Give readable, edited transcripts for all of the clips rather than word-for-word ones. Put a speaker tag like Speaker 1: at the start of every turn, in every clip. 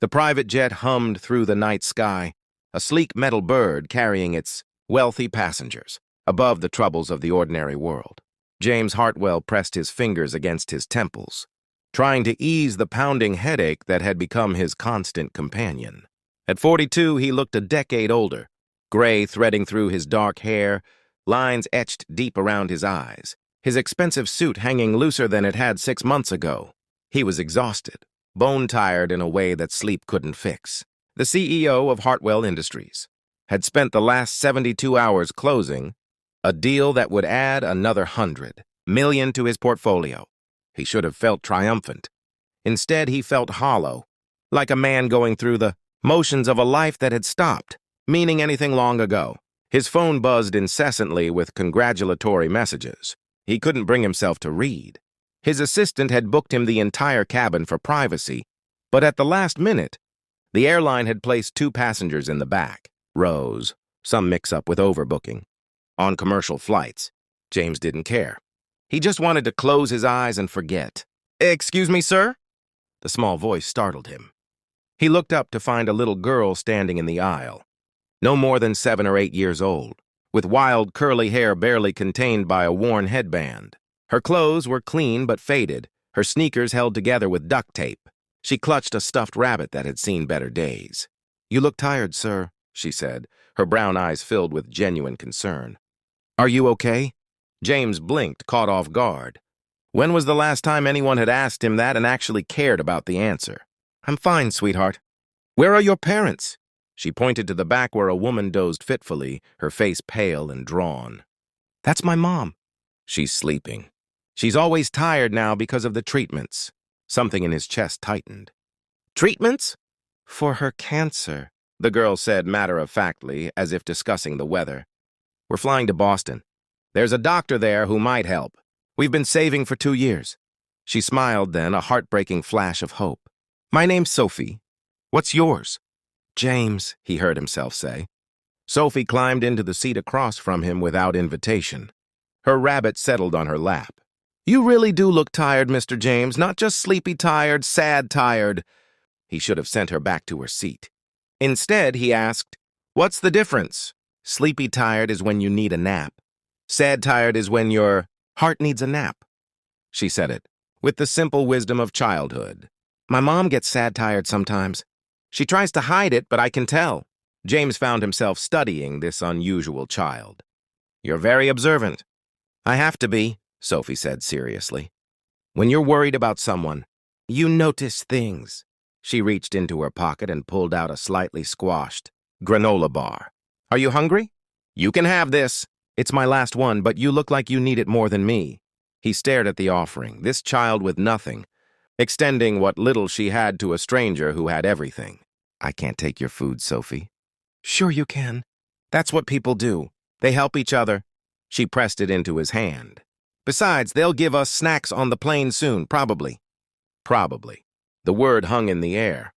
Speaker 1: The private jet hummed through the night sky, a sleek metal bird carrying its wealthy passengers above the troubles of the ordinary world. James Hartwell pressed his fingers against his temples, trying to ease the pounding headache that had become his constant companion. At 42, he looked a decade older, gray threading through his dark hair, lines etched deep around his eyes, his expensive suit hanging looser than it had 6 months ago. He was exhausted, bone-tired in a way that sleep couldn't fix. The CEO of Hartwell Industries had spent the last 72 hours closing a deal that would add another $100 million to his portfolio. He should have felt triumphant. Instead, he felt hollow, like a man going through the motions of a life that had stopped meaning anything long ago. His phone buzzed incessantly with congratulatory messages. He couldn't bring himself to read. His assistant had booked him the entire cabin for privacy, but at the last minute, the airline had placed 2 passengers in the back rows, some mix-up with overbooking. On commercial flights, James didn't care. He just wanted to close his eyes and forget. "Excuse me, sir?" The small voice startled him. He looked up to find a little girl standing in the aisle, no more than 7 or 8 years old, with wild curly hair barely contained by a worn headband. Her clothes were clean but faded, her sneakers held together with duct tape. She clutched a stuffed rabbit that had seen better days. "You look tired, sir," she said, her brown eyes filled with genuine concern. "Are you okay?" James blinked, caught off guard. When was the last time anyone had asked him that and actually cared about the answer? "I'm fine, sweetheart." "Where are your parents?" She pointed to the back where a woman dozed fitfully, her face pale and drawn. "That's my mom." "She's sleeping. She's always tired now because of the treatments." Something in his chest tightened. "Treatments?" "For her cancer," the girl said matter-of-factly, as if discussing the weather. "We're flying to Boston. There's a doctor there who might help. We've been saving for 2 years." She smiled then, a heartbreaking flash of hope. "My name's Sophie. What's yours?" "James," he heard himself say. Sophie climbed into the seat across from him without invitation. Her rabbit settled on her lap. "You really do look tired, Mr. James, not just sleepy tired, sad tired." He should have sent her back to her seat. Instead, he asked, "What's the difference?" "Sleepy tired is when you need a nap. Sad tired is when your heart needs a nap." She said it, with the simple wisdom of childhood. "My mom gets sad tired sometimes. She tries to hide it, but I can tell." James found himself studying this unusual child. "You're very observant." "I have to be," Sophie said seriously. "When you're worried about someone, you notice things." She reached into her pocket and pulled out a slightly squashed granola bar. "Are you hungry? You can have this. It's my last one, but you look like you need it more than me." He stared at the offering, this child with nothing, extending what little she had to a stranger who had everything. "I can't take your food, Sophie." "Sure you can. That's what people do. They help each other." She pressed it into his hand. "Besides, they'll give us snacks on the plane soon, probably." Probably. The word hung in the air.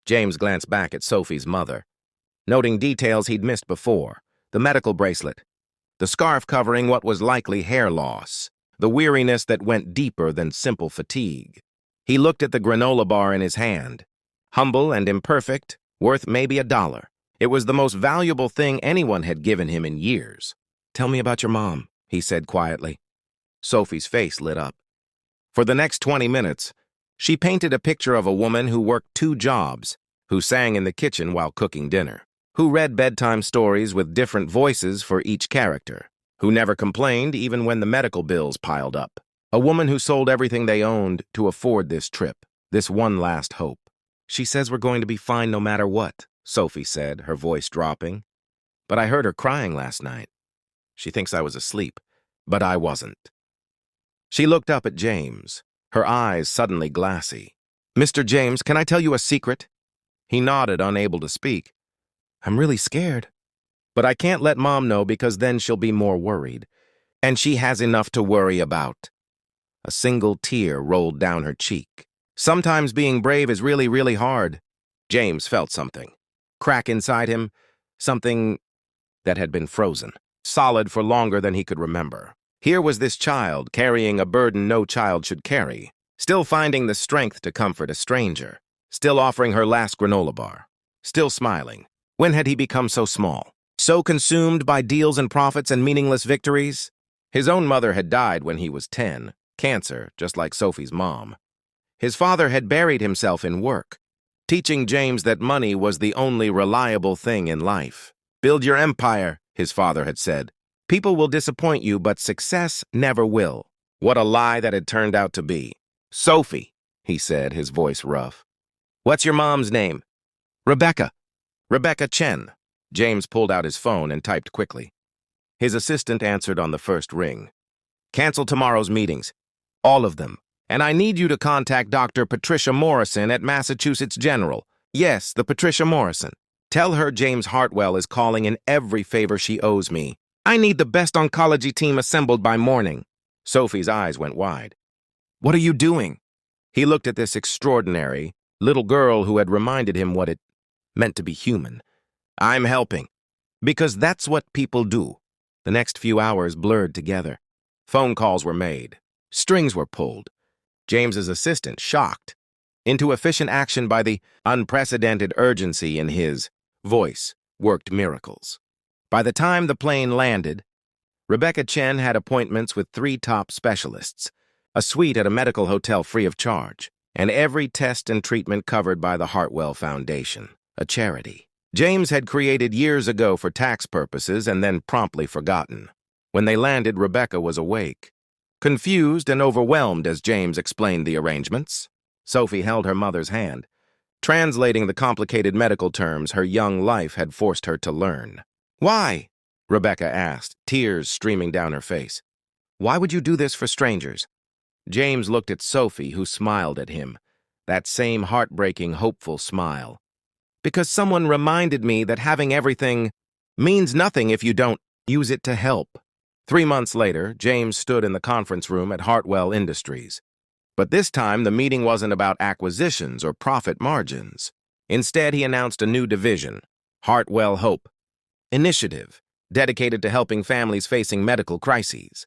Speaker 1: James glanced back at Sophie's mother, noting details he'd missed before. The medical bracelet, the scarf covering what was likely hair loss, the weariness that went deeper than simple fatigue. He looked at the granola bar in his hand. Humble and imperfect, worth maybe $1. It was the most valuable thing anyone had given him in years. "Tell me about your mom," he said quietly. Sophie's face lit up. For the next 20 minutes, she painted a picture of a woman who worked 2 jobs, who sang in the kitchen while cooking dinner, who read bedtime stories with different voices for each character, who never complained even when the medical bills piled up. A woman who sold everything they owned to afford this trip, this one last hope. "She says we're going to be fine no matter what," Sophie said, her voice dropping. "But I heard her crying last night. She thinks I was asleep, but I wasn't." She looked up at James, her eyes suddenly glassy. "Mr. James, can I tell you a secret?" He nodded, unable to speak. "I'm really scared. But I can't let Mom know because then she'll be more worried. And she has enough to worry about." A single tear rolled down her cheek. Sometimes being brave is really, really hard. James felt something crack inside him, something that had been frozen, solid for longer than he could remember. Here was this child carrying a burden no child should carry, still finding the strength to comfort a stranger, still offering her last granola bar, still smiling. When had he become so small? So consumed by deals and profits and meaningless victories? His own mother had died when he was 10, cancer, just like Sophie's mom. His father had buried himself in work, teaching James that money was the only reliable thing in life. Build your empire, his father had said. People will disappoint you, but success never will. What a lie that had turned out to be. Sophie, he said, his voice rough. What's your mom's name? Rebecca. Rebecca Chen. James pulled out his phone and typed quickly. His assistant answered on the first ring. Cancel tomorrow's meetings. All of them. And I need you to contact Dr. Patricia Morrison at Massachusetts General. Yes, the Patricia Morrison. Tell her James Hartwell is calling in every favor she owes me. I need the best oncology team assembled by morning. Sophie's eyes went wide. What are you doing? He looked at this extraordinary little girl who had reminded him what it meant to be human. I'm helping. Because that's what people do. The next few hours blurred together. Phone calls were made. Strings were pulled. James's assistant, shocked into efficient action by the unprecedented urgency in his voice, worked miracles. By the time the plane landed, Rebecca Chen had appointments with 3 top specialists, a suite at a medical hotel free of charge, and every test and treatment covered by the Hartwell Foundation, a charity James had created years ago for tax purposes and then promptly forgotten. When they landed, Rebecca was awake, confused and overwhelmed as James explained the arrangements. Sophie held her mother's hand, translating the complicated medical terms her young life had forced her to learn. Why? Rebecca asked, tears streaming down her face. Why would you do this for strangers? James looked at Sophie, who smiled at him, that same heartbreaking, hopeful smile. Because someone reminded me that having everything means nothing if you don't use it to help. 3 months later, James stood in the conference room at Hartwell Industries. But this time, the meeting wasn't about acquisitions or profit margins. Instead, he announced a new division, Hartwell Hope Initiative, dedicated to helping families facing medical crises.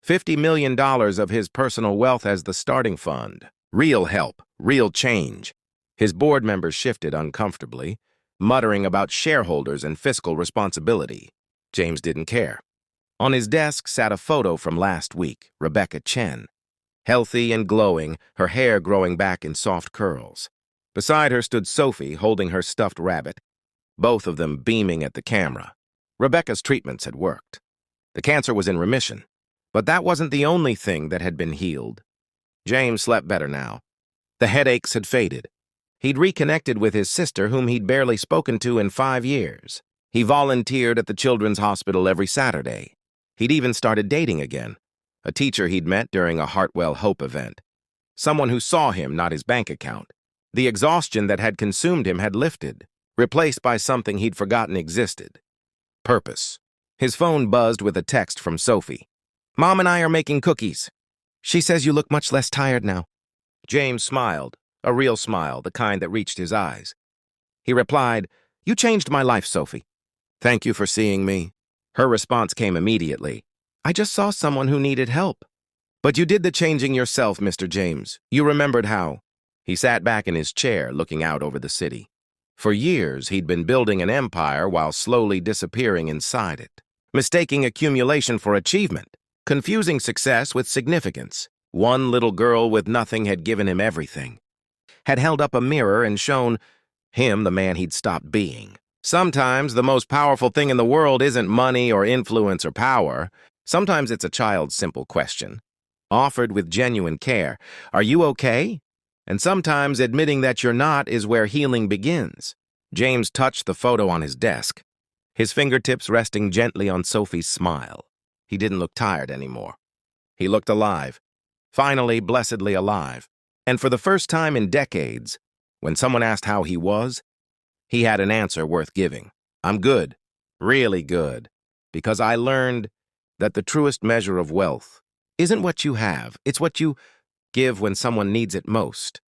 Speaker 1: $50 million of his personal wealth as the starting fund. Real help, real change. His board members shifted uncomfortably, muttering about shareholders and fiscal responsibility. James didn't care. On his desk sat a photo from last week, Rebecca Chen. Healthy and glowing, her hair growing back in soft curls. Beside her stood Sophie, holding her stuffed rabbit, both of them beaming at the camera. Rebecca's treatments had worked. The cancer was in remission. But that wasn't the only thing that had been healed. James slept better now. The headaches had faded. He'd reconnected with his sister, whom he'd barely spoken to in 5 years. He volunteered at the Children's Hospital every Saturday. He'd even started dating again, a teacher he'd met during a Hartwell Hope event. Someone who saw him, not his bank account. The exhaustion that had consumed him had lifted, replaced by something he'd forgotten existed. Purpose. His phone buzzed with a text from Sophie. Mom and I are making cookies. She says you look much less tired now. James smiled, a real smile, the kind that reached his eyes. He replied, You changed my life, Sophie. Thank you for seeing me. Her response came immediately. I just saw someone who needed help. But you did the changing yourself, Mr. James. You remembered how. He sat back in his chair, looking out over the city. For years, he'd been building an empire while slowly disappearing inside it, mistaking accumulation for achievement, confusing success with significance. One little girl with nothing had given him everything, had held up a mirror and shown him the man he'd stopped being. Sometimes the most powerful thing in the world isn't money or influence or power. Sometimes it's a child's simple question, offered with genuine care. Are you okay? And sometimes admitting that you're not is where healing begins. James touched the photo on his desk, his fingertips resting gently on Sophie's smile. He didn't look tired anymore. He looked alive, finally blessedly alive. And for the first time in decades, when someone asked how he was, he had an answer worth giving. I'm good, really good, because I learned that the truest measure of wealth isn't what you have, it's what you give when someone needs it most.